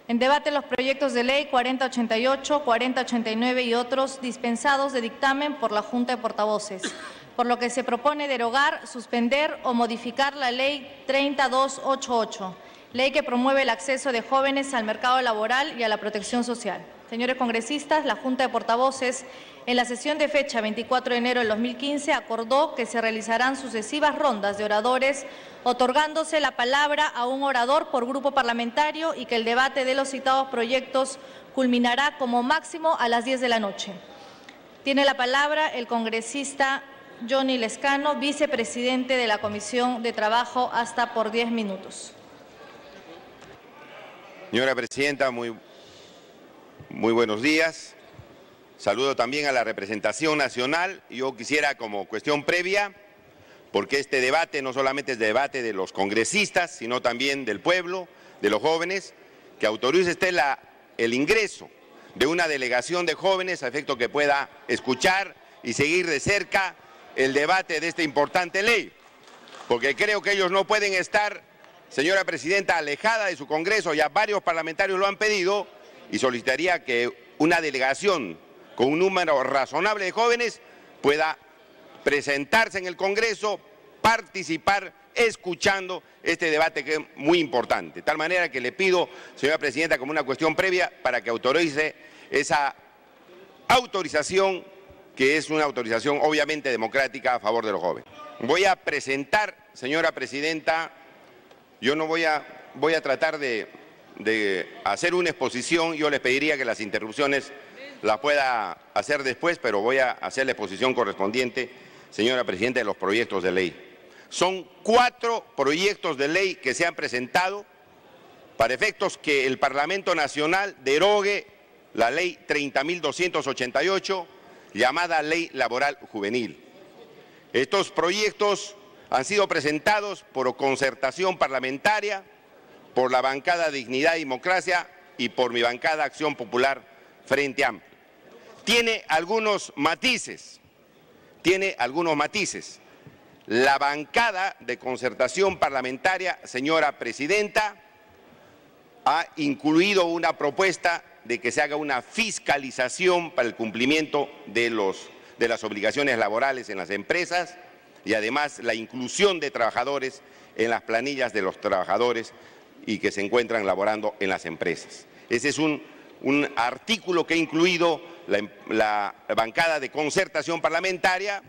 En debate los proyectos de ley 4088, 4089 y otros dispensados de dictamen por la Junta de Portavoces, por lo que se propone derogar, suspender o modificar la Ley 30288, ley que promueve el acceso de jóvenes al mercado laboral y a la protección social. Señores congresistas, la Junta de Portavoces, en la sesión de fecha 24 de enero del 2015, acordó que se realizarán sucesivas rondas de oradores, otorgándose la palabra a un orador por grupo parlamentario y que el debate de los citados proyectos culminará como máximo a las 10 de la noche. Tiene la palabra el congresista Johnny Lescano, vicepresidente de la Comisión de Trabajo, hasta por 10 minutos. Señora Presidenta, muy buenos días. Saludo también a la representación nacional. Yo quisiera, como cuestión previa, porque este debate no solamente es debate de los congresistas, sino también del pueblo, de los jóvenes, que autorice usted el ingreso de una delegación de jóvenes a efecto que pueda escuchar y seguir de cerca el debate de esta importante ley, porque creo que ellos no pueden estar, señora Presidenta, alejada de su Congreso. Ya varios parlamentarios lo han pedido y solicitaría que una delegación con un número razonable de jóvenes pueda presentarse en el Congreso, participar, escuchando este debate que es muy importante. De tal manera que le pido, señora Presidenta, como una cuestión previa, para que autorice esa autorización, que es una autorización obviamente democrática a favor de los jóvenes. Voy a presentar, señora Presidenta, yo no voy a tratar de hacer una exposición. Yo les pediría que las interrupciones las pueda hacer después, pero voy a hacer la exposición correspondiente, señora Presidenta, de los proyectos de ley. Son 4 proyectos de ley que se han presentado para efectos que el Parlamento Nacional derogue la Ley 30.288, llamada Ley Laboral Juvenil. Estos proyectos han sido presentados por concertación parlamentaria, por la bancada Dignidad y Democracia y por mi bancada Acción Popular Frente Amplio. Tiene algunos matices. La bancada de concertación parlamentaria, señora Presidenta, ha incluido una propuesta de que se haga una fiscalización para el cumplimiento de las obligaciones laborales en las empresas y además la inclusión de trabajadores en las planillas de los trabajadores y que se encuentran laborando en las empresas. Ese es un artículo que ha incluido la bancada de concertación parlamentaria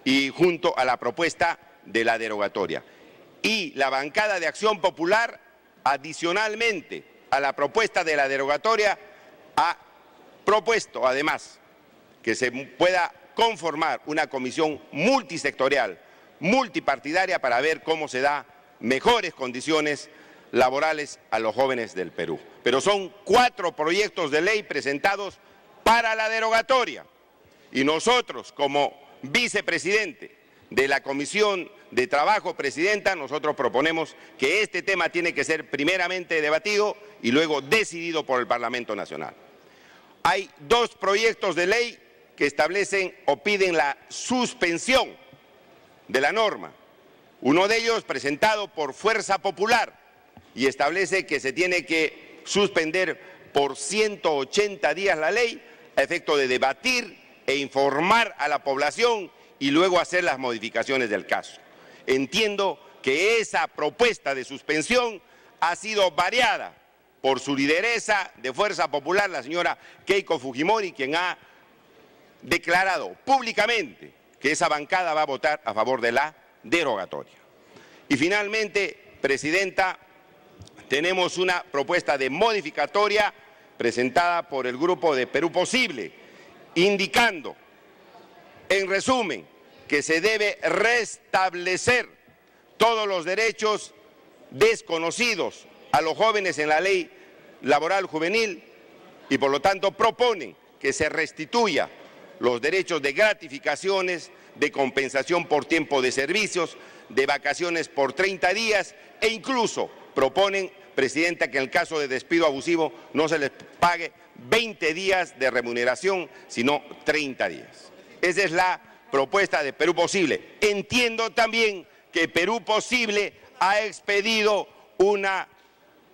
y junto a la propuesta de la derogatoria. Y la bancada de Acción Popular, adicionalmente a la propuesta de la derogatoria, ha propuesto además que se pueda conformar una comisión multisectorial, multipartidaria, para ver cómo se da mejores condiciones laborales a los jóvenes del Perú. Pero son 4 proyectos de ley presentados para la derogatoria. Y nosotros, como vicepresidente de la Comisión de Trabajo, presidenta, nosotros proponemos que este tema tiene que ser primeramente debatido y luego decidido por el Parlamento Nacional. Hay 2 proyectos de ley que establecen o piden la suspensión de la norma. Uno de ellos presentado por Fuerza Popular y establece que se tiene que suspender por 180 días la ley a efecto de debatir e informar a la población y luego hacer las modificaciones del caso. Entiendo que esa propuesta de suspensión ha sido variada por su lideresa de Fuerza Popular, la señora Keiko Fujimori, quien ha declarado públicamente que esa bancada va a votar a favor de la derogatoria. Y finalmente, Presidenta, tenemos una propuesta de modificatoria presentada por el grupo de Perú Posible, indicando, en resumen, que se debe restablecer todos los derechos desconocidos a los jóvenes en la Ley Laboral Juvenil y por lo tanto proponen que se restituya los derechos de gratificaciones, de compensación por tiempo de servicios, de vacaciones por 30 días e incluso proponen, Presidenta, que en el caso de despido abusivo no se les pague 20 días de remuneración, sino 30 días. Esa es la propuesta de Perú Posible. Entiendo también que Perú Posible ha expedido una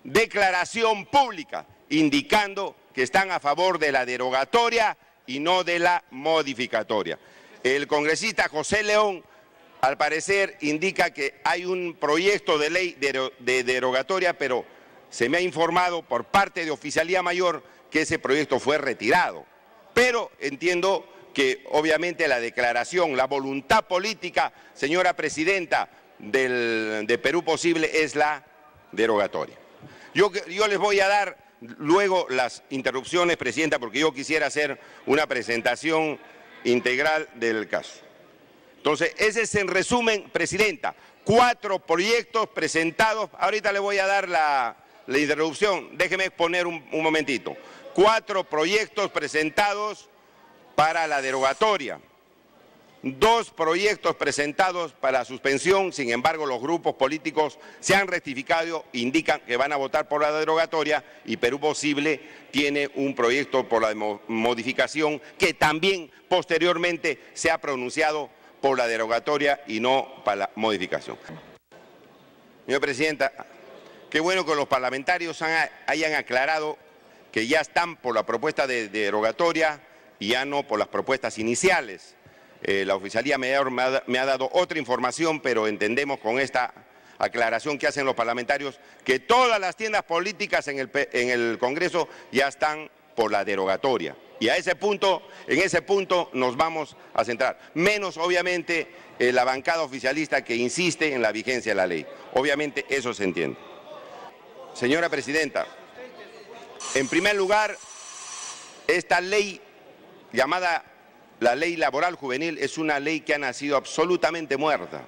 declaración pública indicando que están a favor de la derogatoria y no de la modificatoria. El congresista José León, al parecer, indica que hay un proyecto de ley de derogatoria, pero se me ha informado por parte de Oficialía Mayor que ese proyecto fue retirado. Pero entiendo que obviamente la declaración, la voluntad política, señora Presidenta, de Perú Posible es la derogatoria. Yo les voy a dar luego las interrupciones, Presidenta, porque yo quisiera hacer una presentación integral del caso. Entonces, ese es en resumen, Presidenta, 4 proyectos presentados. Ahorita le voy a dar la interrupción, déjeme exponer un momentito. 4 proyectos presentados para la derogatoria, 2 proyectos presentados para suspensión. Sin embargo, los grupos políticos se han rectificado, indican que van a votar por la derogatoria, y Perú Posible tiene un proyecto por la modificación que también posteriormente se ha pronunciado por la derogatoria y no para la modificación. Señora Presidenta, qué bueno que los parlamentarios hayan aclarado que ya están por la propuesta de derogatoria y ya no por las propuestas iniciales. La Oficialía Mayor me ha dado otra información, pero entendemos con esta aclaración que hacen los parlamentarios que todas las tiendas políticas en el Congreso ya están por la derogatoria. Y en ese punto nos vamos a centrar. Menos, obviamente, la bancada oficialista que insiste en la vigencia de la ley. Obviamente eso se entiende. Señora Presidenta, en primer lugar, esta ley llamada la Ley Laboral Juvenil es una ley que ha nacido absolutamente muerta.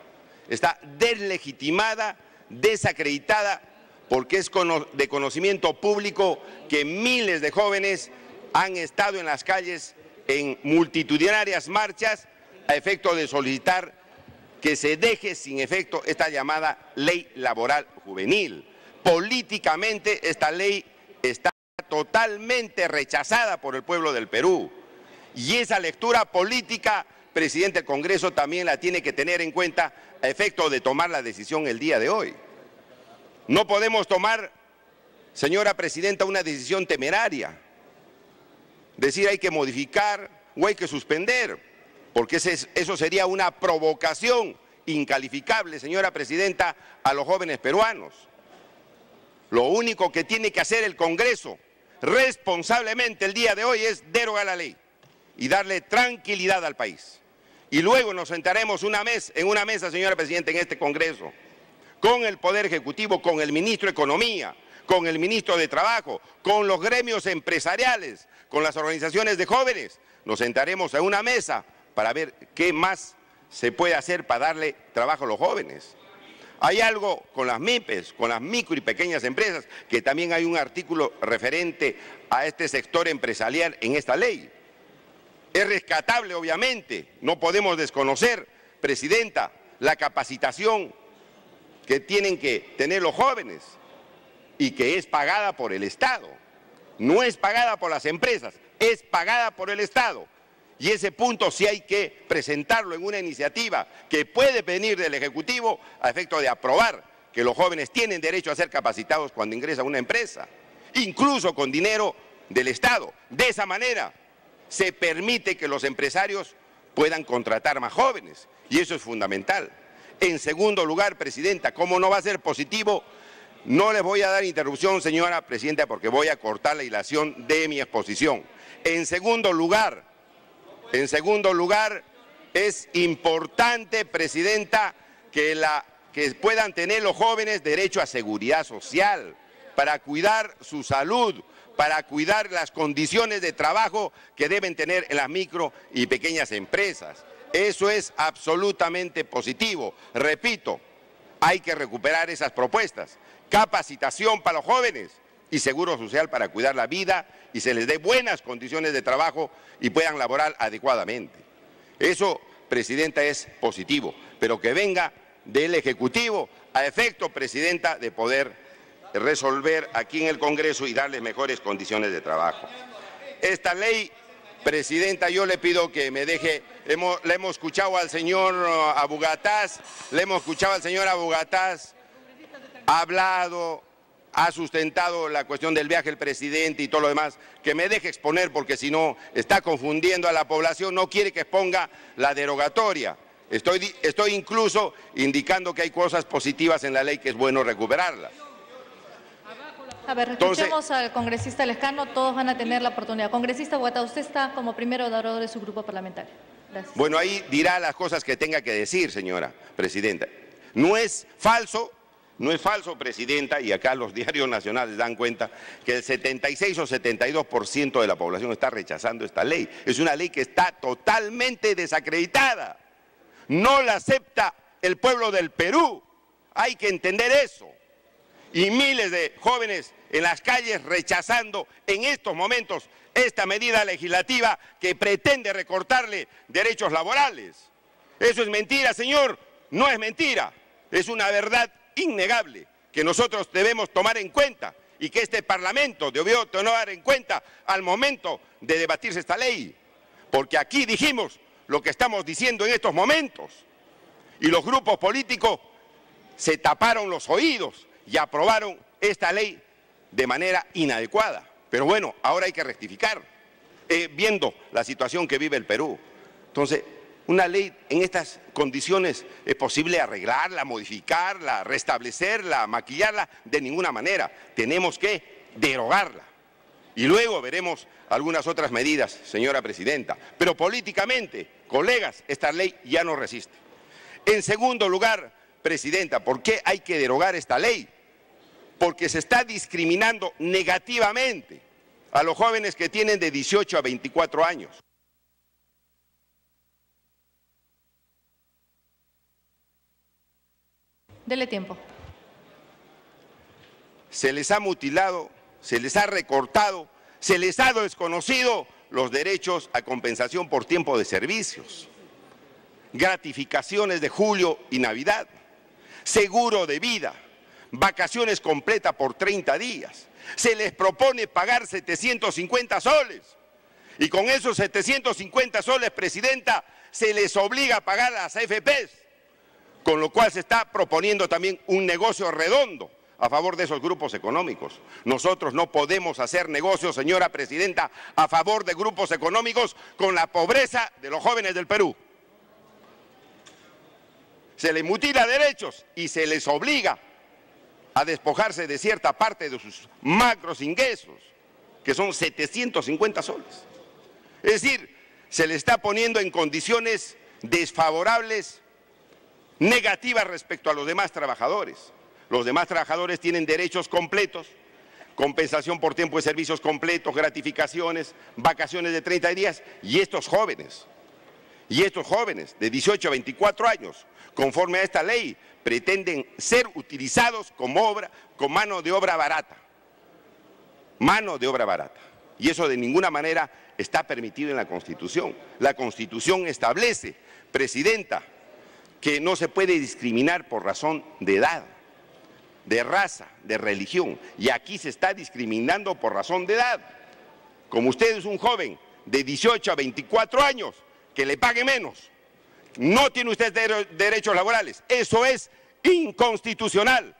Está deslegitimada, desacreditada, porque es de conocimiento público que miles de jóvenes han estado en las calles en multitudinarias marchas a efecto de solicitar que se deje sin efecto esta llamada Ley Laboral Juvenil. Políticamente esta ley está totalmente rechazada por el pueblo del Perú. Y esa lectura política, Presidente del Congreso, también la tiene que tener en cuenta a efecto de tomar la decisión el día de hoy. No podemos tomar, señora Presidenta, una decisión temeraria. Decir hay que modificar o hay que suspender, porque eso sería una provocación incalificable, señora Presidenta, a los jóvenes peruanos. Lo único que tiene que hacer el Congreso responsablemente el día de hoy es derogar la ley y darle tranquilidad al país. Y luego nos sentaremos en una mesa, señora Presidenta, en este Congreso, con el Poder Ejecutivo, con el Ministro de Economía, con el Ministro de Trabajo, con los gremios empresariales, con las organizaciones de jóvenes. Nos sentaremos en una mesa para ver qué más se puede hacer para darle trabajo a los jóvenes. Hay algo con las MIPES, con las micro y pequeñas empresas, que también hay un artículo referente a este sector empresarial en esta ley. Es rescatable, obviamente, no podemos desconocer, Presidenta, la capacitación que tienen que tener los jóvenes y que es pagada por el Estado. No es pagada por las empresas, es pagada por el Estado. Y ese punto sí hay que presentarlo en una iniciativa que puede venir del Ejecutivo a efecto de aprobar que los jóvenes tienen derecho a ser capacitados cuando ingresan a una empresa, incluso con dinero del Estado. De esa manera se permite que los empresarios puedan contratar más jóvenes, y eso es fundamental. En segundo lugar, Presidenta, ¿cómo no va a ser positivo? No les voy a dar interrupción, señora Presidenta, porque voy a cortar la hilación de mi exposición. En segundo lugar, es importante, Presidenta, que puedan tener los jóvenes derecho a seguridad social, para cuidar su salud, para cuidar las condiciones de trabajo que deben tener en las micro y pequeñas empresas. Eso es absolutamente positivo. Repito, hay que recuperar esas propuestas. Capacitación para los jóvenes y seguro social para cuidar la vida y se les dé buenas condiciones de trabajo y puedan laborar adecuadamente. Eso, Presidenta, es positivo, pero que venga del Ejecutivo a efecto, Presidenta, de poder resolver aquí en el Congreso y darles mejores condiciones de trabajo. Esta ley, Presidenta, yo le pido que me deje, le hemos escuchado al señor Abu Gataz, ha hablado ha sustentado la cuestión del viaje del presidente y todo lo demás, que me deje exponer porque si no está confundiendo a la población, no quiere que exponga la derogatoria. Estoy incluso indicando que hay cosas positivas en la ley que es bueno recuperarlas. A ver, escuchemos al congresista Lescano, todos van a tener la oportunidad. Congresista Bogotá, usted está como primer orador de su grupo parlamentario. Gracias. Bueno, ahí dirá las cosas que tenga que decir, señora presidenta. No es falso, presidenta, y acá los diarios nacionales dan cuenta que el 76 o 72% de la población está rechazando esta ley. Es una ley que está totalmente desacreditada. No la acepta el pueblo del Perú. Hay que entender eso. Y miles de jóvenes en las calles rechazando en estos momentos esta medida legislativa que pretende recortarle derechos laborales. ¿Eso es mentira, señor? No es mentira. Es una verdad innegable que nosotros debemos tomar en cuenta y que este Parlamento debió tomar en cuenta al momento de debatirse esta ley. Porque aquí dijimos lo que estamos diciendo en estos momentos y los grupos políticos se taparon los oídos y aprobaron esta ley de manera inadecuada. Pero bueno, ahora hay que rectificar, viendo la situación que vive el Perú. Entonces, una ley en estas condiciones es posible arreglarla, modificarla, restablecerla, maquillarla, de ninguna manera. Tenemos que derogarla. Y luego veremos algunas otras medidas, señora presidenta. Pero políticamente, colegas, esta ley ya no resiste. En segundo lugar, presidenta, ¿por qué hay que derogar esta ley? Porque se está discriminando negativamente a los jóvenes que tienen de 18 a 24 años. Dele tiempo. Se les ha mutilado, se les ha recortado, se les ha desconocido los derechos a compensación por tiempo de servicios, gratificaciones de julio y Navidad, seguro de vida, vacaciones completas por 30 días. Se les propone pagar 750 soles y con esos 750 soles, presidenta, se les obliga a pagar a las AFPs, con lo cual se está proponiendo también un negocio redondo a favor de esos grupos económicos. Nosotros no podemos hacer negocios, señora presidenta, a favor de grupos económicos con la pobreza de los jóvenes del Perú. Se les mutila derechos y se les obliga a despojarse de cierta parte de sus macros ingresos, que son 750 soles. Es decir, se le está poniendo en condiciones desfavorables, negativas respecto a los demás trabajadores. Los demás trabajadores tienen derechos completos, compensación por tiempo de servicios completos, gratificaciones, vacaciones de 30 días, y estos jóvenes de 18 a 24 años, conforme a esta ley, pretenden ser utilizados como mano de obra barata. Mano de obra barata. Y eso de ninguna manera está permitido en la Constitución. La Constitución establece, presidenta, que no se puede discriminar por razón de edad, de raza, de religión. Y aquí se está discriminando por razón de edad. Como usted es un joven de 18 a 24 años, que le pague menos, no tiene usted derechos laborales. Eso es inconstitucional.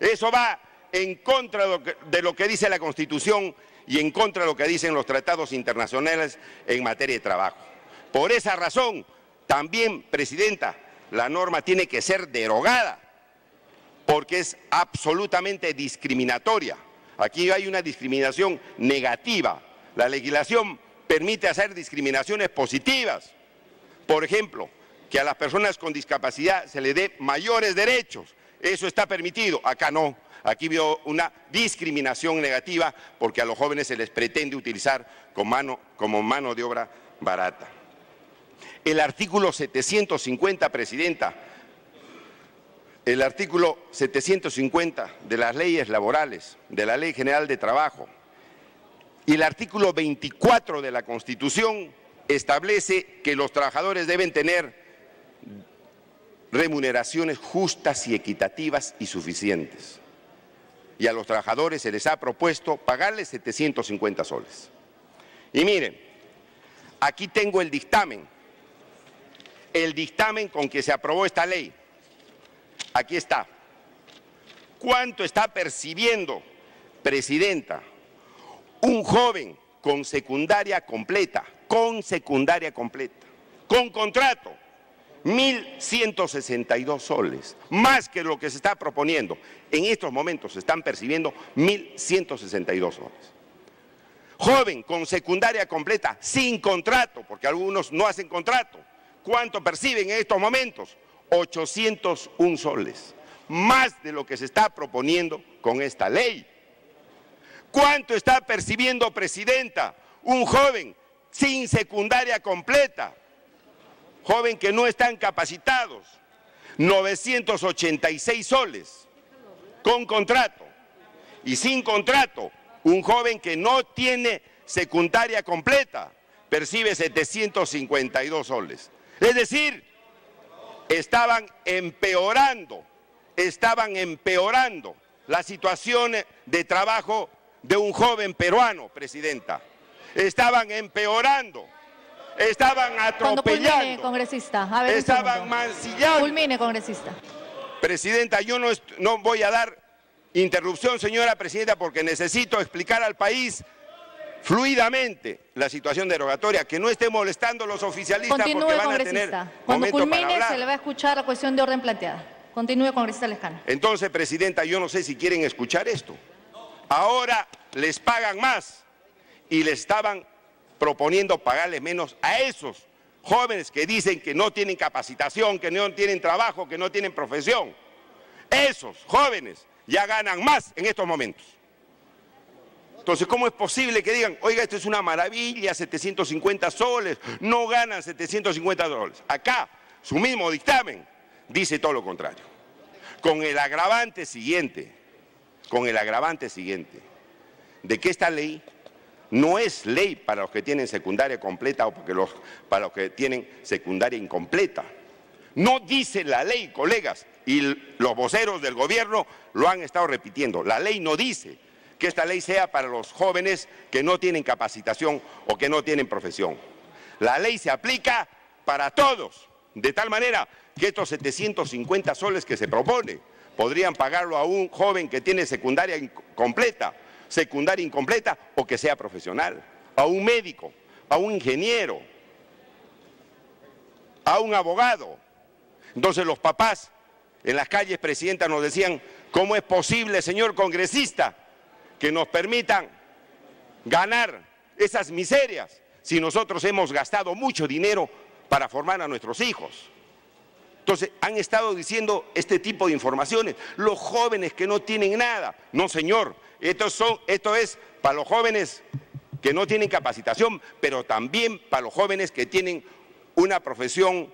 Eso va en contra de lo que dice la Constitución y en contra de lo que dicen los tratados internacionales en materia de trabajo. Por esa razón, también, presidenta, la norma tiene que ser derogada, porque es absolutamente discriminatoria. Aquí hay una discriminación negativa. La legislación permite hacer discriminaciones positivas. Por ejemplo, que a las personas con discapacidad se les dé mayores derechos. Eso está permitido. Acá no. Aquí veo una discriminación negativa porque a los jóvenes se les pretende utilizar como mano de obra barata. El artículo 750, presidenta, el artículo 750 de las leyes laborales, de la Ley General de Trabajo, y el artículo 24 de la Constitución establece que los trabajadores deben tener remuneraciones justas y equitativas y suficientes. Y a los trabajadores se les ha propuesto pagarles 750 soles. Y miren, aquí tengo el dictamen con que se aprobó esta ley. Aquí está. ¿Cuánto está percibiendo, Presidenta, un joven con secundaria completa, con contrato? 1.162 soles, más que lo que se está proponiendo. En estos momentos se están percibiendo 1.162 soles. Joven con secundaria completa, sin contrato, porque algunos no hacen contrato. ¿Cuánto perciben en estos momentos? 801 soles, más de lo que se está proponiendo con esta ley. ¿Cuánto está percibiendo, Presidenta, un joven sin secundaria completa? Joven que no están capacitados, 986 soles, con contrato. Y sin contrato, un joven que no tiene secundaria completa, percibe 752 soles. Es decir, estaban empeorando la situación de trabajo de un joven peruano, Presidenta. Estaban empeorando. Estaban atropellando. Cuando culmine, congresista. A ver, estaban mancillando. Culmine, congresista. Presidenta, yo no voy a dar interrupción, señora Presidenta, porque necesito explicar al país fluidamente la situación derogatoria, que no esté molestando a los oficialistas. Continúe, porque van congresista. a tener Cuando momento para culmine hablar. se le va a escuchar la cuestión de orden planteada. Continúe, congresista Lescano. Entonces, Presidenta, yo no sé si quieren escuchar esto. Ahora les pagan más y les estaban proponiendo pagarles menos a esos jóvenes que dicen que no tienen capacitación, que no tienen trabajo, que no tienen profesión. Esos jóvenes ya ganan más en estos momentos. Entonces, ¿cómo es posible que digan, oiga, esto es una maravilla, 750 soles, no ganan 750 soles? Acá, su mismo dictamen dice todo lo contrario. Con el agravante siguiente, de que esta ley no es ley para los que tienen secundaria completa o para los que tienen secundaria incompleta. No dice la ley, colegas, y los voceros del gobierno lo han estado repitiendo. La ley no dice que esta ley sea para los jóvenes que no tienen capacitación o que no tienen profesión. La ley se aplica para todos, de tal manera que estos 750 soles que se propone podrían pagarlo a un joven que tiene secundaria incompleta o que sea profesional, a un médico, a un ingeniero, a un abogado. Entonces los papás en las calles, Presidenta, nos decían, ¿cómo es posible, señor congresista, que nos permitan ganar esas miserias si nosotros hemos gastado mucho dinero para formar a nuestros hijos? Entonces, han estado diciendo este tipo de informaciones, los jóvenes que no tienen nada. No, señor, esto es para los jóvenes que no tienen capacitación, pero también para los jóvenes que tienen una profesión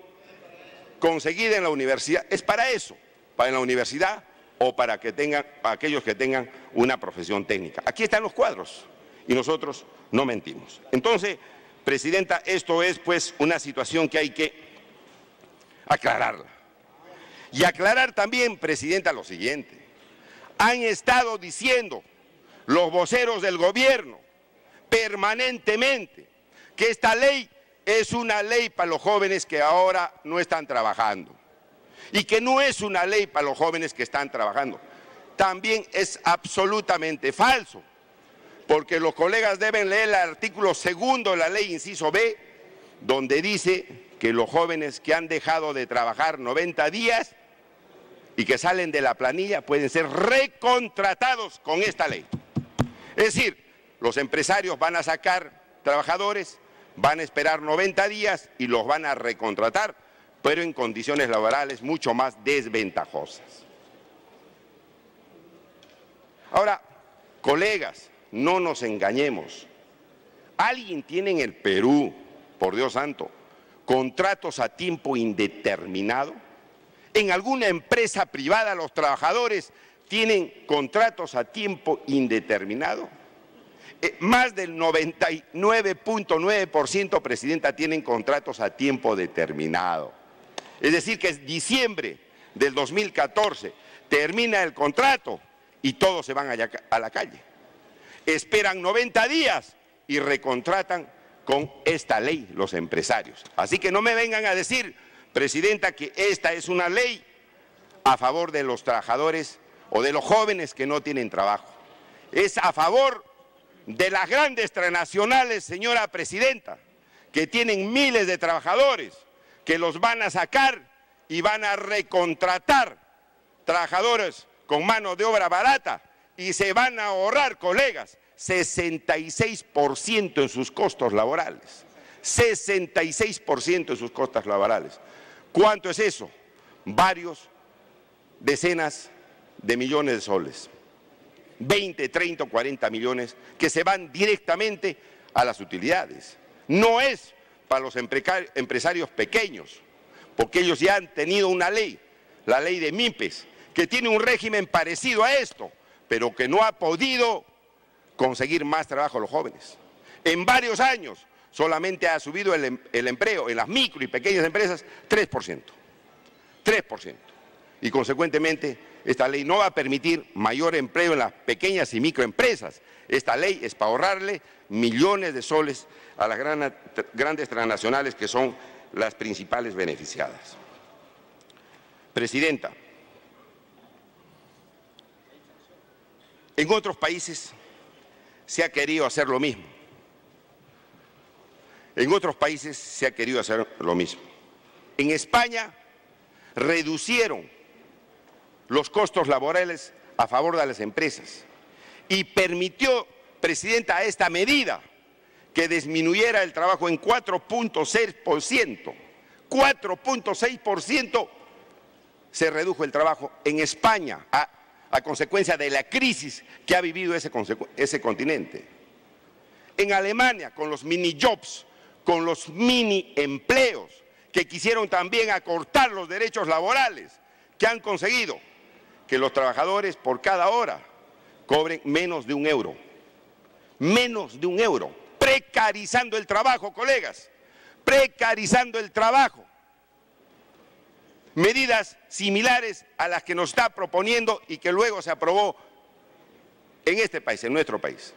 conseguida en la universidad. Es para eso, para la universidad o para aquellos que tengan una profesión técnica. Aquí están los cuadros y nosotros no mentimos. Entonces, Presidenta, esto es pues una situación que hay que aclararla. Y aclarar también, Presidenta, lo siguiente. Han estado diciendo los voceros del gobierno permanentemente que esta ley es una ley para los jóvenes que ahora no están trabajando y que no es una ley para los jóvenes que están trabajando. También es absolutamente falso, porque los colegas deben leer el artículo 2 de la ley, inciso B, donde dice que los jóvenes que han dejado de trabajar 90 días y que salen de la planilla pueden ser recontratados con esta ley. Es decir, los empresarios van a sacar trabajadores, van a esperar 90 días y los van a recontratar, pero en condiciones laborales mucho más desventajosas. Ahora, colegas, no nos engañemos. ¿Alguien tiene en el Perú, por Dios santo, contratos a tiempo indeterminado? ¿En alguna empresa privada los trabajadores tienen contratos a tiempo indeterminado? Más del 99.9%, Presidenta, tienen contratos a tiempo determinado. Es decir, que en diciembre del 2014 termina el contrato y todos se van a la calle. Esperan 90 días y recontratan con esta ley los empresarios. Así que no me vengan a decir, Presidenta, que esta es una ley a favor de los trabajadores o de los jóvenes que no tienen trabajo. Es a favor de las grandes transnacionales, señora presidenta, que tienen miles de trabajadores, que los van a sacar y van a recontratar trabajadores con mano de obra barata y se van a ahorrar, colegas, 66% en sus costos laborales. 66% en sus costos laborales. ¿Cuánto es eso? Varios decenas de millones de soles. 20, 30 o 40 millones que se van directamente a las utilidades. No es para los empresarios pequeños, porque ellos ya han tenido una ley, la ley de MIPES, que tiene un régimen parecido a esto, pero que no ha podido conseguir más trabajo a los jóvenes. En varios años solamente ha subido el empleo en las micro y pequeñas empresas 3%. 3%. Y consecuentemente esta ley no va a permitir mayor empleo en las pequeñas y microempresas. Esta ley es para ahorrarle millones de soles a las grandes transnacionales que son las principales beneficiadas. Presidenta, en otros países se ha querido hacer lo mismo. En otros países se ha querido hacer lo mismo. En España reducieron los costos laborales a favor de las empresas y permitió, presidenta, esta medida que disminuyera el trabajo en 4.6%. 4.6% se redujo el trabajo en España a consecuencia de la crisis que ha vivido ese continente. En Alemania, con los mini jobs, con los mini empleos, que quisieron también acortar los derechos laborales, que han conseguido que los trabajadores por cada hora cobren menos de €1. Menos de €1. Precarizando el trabajo, colegas. Precarizando el trabajo. Medidas similares a las que nos está proponiendo y que luego se aprobó en este país, en nuestro país.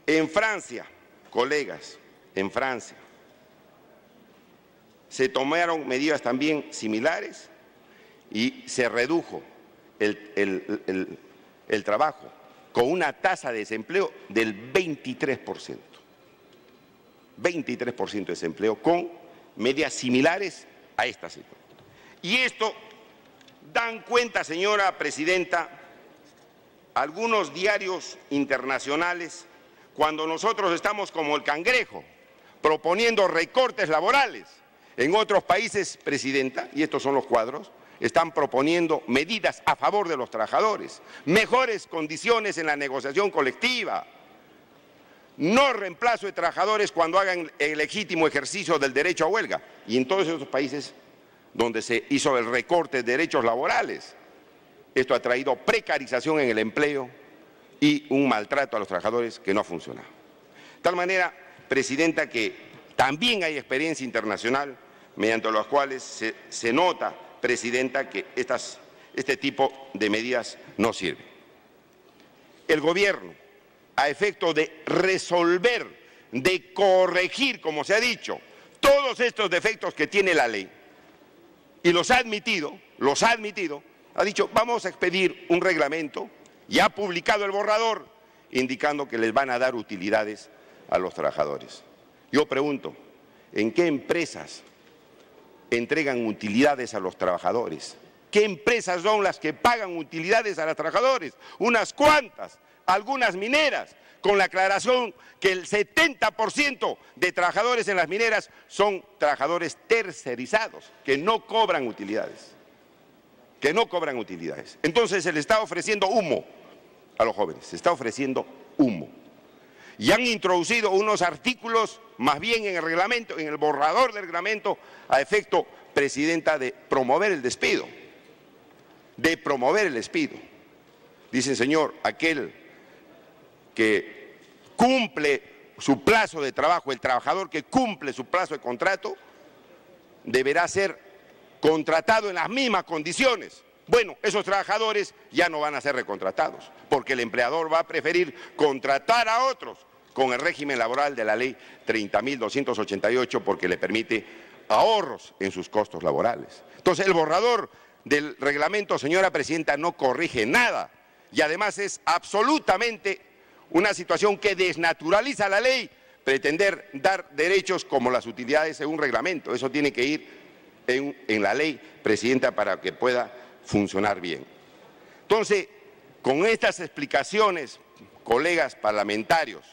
En Francia, colegas, en Francia, se tomaron medidas también similares y se redujo el trabajo con una tasa de desempleo del 23%. 23% de desempleo con medidas similares a esta situación. Y esto dan cuenta, señora presidenta, algunos diarios internacionales, cuando nosotros estamos como el cangrejo, proponiendo recortes laborales. En otros países, presidenta, y estos son los cuadros, están proponiendo medidas a favor de los trabajadores, mejores condiciones en la negociación colectiva, no reemplazo de trabajadores cuando hagan el legítimo ejercicio del derecho a huelga. Y en todos esos países donde se hizo el recorte de derechos laborales, esto ha traído precarización en el empleo y un maltrato a los trabajadores que no ha funcionado. De tal manera, presidenta, que también hay experiencia internacional mediante las cuales se nota, presidenta, que este tipo de medidas no sirven. El gobierno, a efecto de resolver, de corregir, como se ha dicho, todos estos defectos que tiene la ley, y los ha admitido, ha dicho, vamos a expedir un reglamento, y ha publicado el borrador, indicando que les van a dar utilidades a los trabajadores. Yo pregunto, ¿en qué empresas entregan utilidades a los trabajadores? ¿Qué empresas son las que pagan utilidades a los trabajadores? Unas cuantas, algunas mineras, con la aclaración que el 70% de trabajadores en las mineras son trabajadores tercerizados, que no cobran utilidades. Entonces se le está ofreciendo humo a los jóvenes, se está ofreciendo humo. Y han introducido unos artículos, más bien en el reglamento, en el borrador del reglamento, a efecto, presidenta, de promover el despido. Dicen, señor, aquel que cumple su plazo de trabajo, el trabajador que cumple su plazo de contrato, deberá ser contratado en las mismas condiciones. Bueno, esos trabajadores ya no van a ser recontratados, porque el empleador va a preferir contratar a otros con el régimen laboral de la ley 30.288, porque le permite ahorros en sus costos laborales. Entonces, el borrador del reglamento, señora presidenta, no corrige nada y además es absolutamente una situación que desnaturaliza la ley, pretender dar derechos como las utilidades según reglamento. Eso tiene que ir en la ley, presidenta, para que pueda funcionar bien. Entonces, con estas explicaciones, colegas parlamentarios,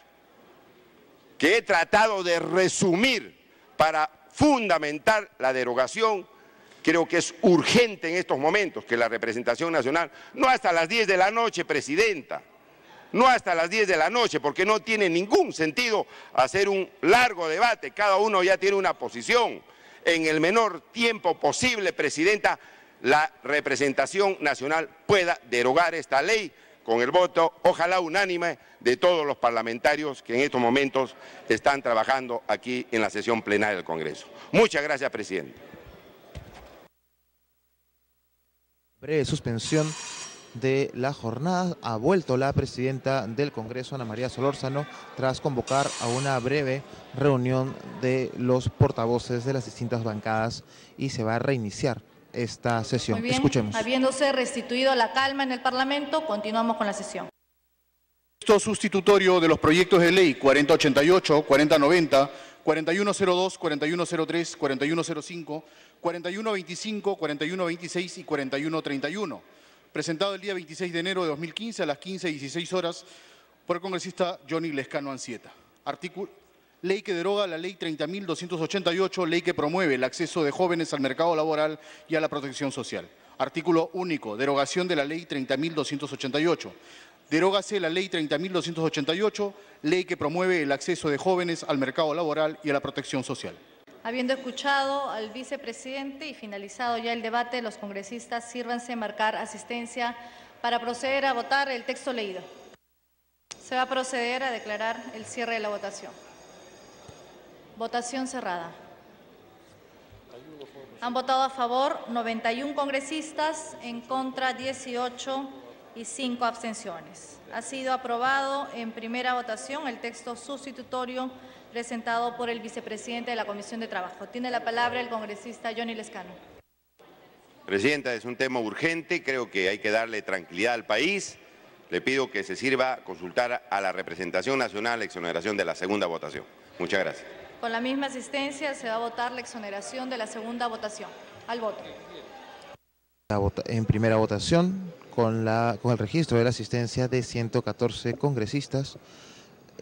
que he tratado de resumir para fundamentar la derogación, creo que es urgente en estos momentos que la representación nacional, no hasta las 10 de la noche, presidenta, no hasta las 10 de la noche, porque no tiene ningún sentido hacer un largo debate, cada uno ya tiene una posición. En el menor tiempo posible, presidenta, la representación nacional pueda derogar esta ley con el voto, ojalá unánime, de todos los parlamentarios que en estos momentos están trabajando aquí en la sesión plenaria del Congreso. Muchas gracias, presidente. Breve suspensión de la jornada. Ha vuelto la presidenta del Congreso, Ana María Solórzano, tras convocar a una breve reunión de los portavoces de las distintas bancadas y se va a reiniciar esta sesión. Muy bien. Escuchemos. Habiéndose restituido la calma en el Parlamento, continuamos con la sesión. Texto sustitutorio de los proyectos de ley 4088, 4090, 4102, 4103, 4105, 4125, 4126 y 4131, presentado el día 26 de enero de 2015 a las 15:16 horas por el congresista Johnny Lescano Anzieta. Ley que deroga la Ley 30.288, ley que promueve el acceso de jóvenes al mercado laboral y a la protección social. Artículo único, derogación de la Ley 30.288. Derógase la Ley 30.288, ley que promueve el acceso de jóvenes al mercado laboral y a la protección social. Habiendo escuchado al vicepresidente y finalizado ya el debate, los congresistas sírvanse marcar asistencia para proceder a votar el texto leído. Se va a proceder a declarar el cierre de la votación. Votación cerrada. Han votado a favor 91 congresistas, en contra 18 y 5 abstenciones. Ha sido aprobado en primera votación el texto sustitutorio presentado por el vicepresidente de la Comisión de Trabajo. Tiene la palabra el congresista Johnny Lescano. Presidenta, es un tema urgente, creo que hay que darle tranquilidad al país. Le pido que se sirva a consultar a la representación nacional la exoneración de la segunda votación. Muchas gracias. Con la misma asistencia se va a votar la exoneración de la segunda votación. Al voto. En primera votación, con el registro de la asistencia de 114 congresistas,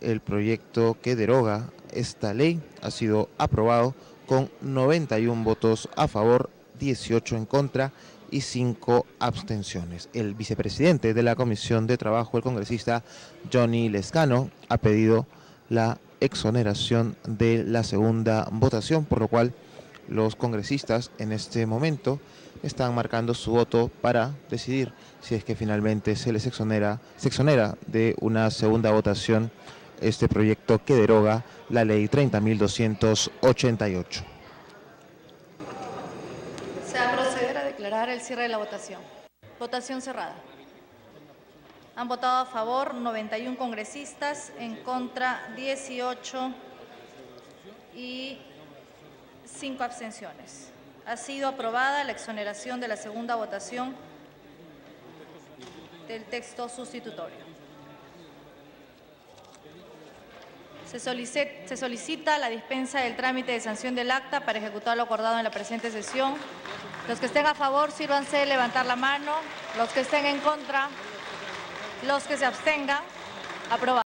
el proyecto que deroga esta ley ha sido aprobado con 91 votos a favor, 18 en contra y 5 abstenciones. El vicepresidente de la Comisión de Trabajo, el congresista Johnny Lescano, ha pedido la exoneración de la segunda votación, por lo cual los congresistas en este momento están marcando su voto para decidir si es que finalmente se les exonera de una segunda votación este proyecto que deroga la ley 30.288. Se va a proceder a declarar el cierre de la votación. Votación cerrada. Han votado a favor 91 congresistas, en contra 18 y 5 abstenciones. Ha sido aprobada la exoneración de la segunda votación del texto sustitutorio. Se solicita la dispensa del trámite de sanción del acta para ejecutar lo acordado en la presente sesión. Los que estén a favor, sírvanse de levantar la mano. Los que estén en contra, los que se abstengan, aprobado.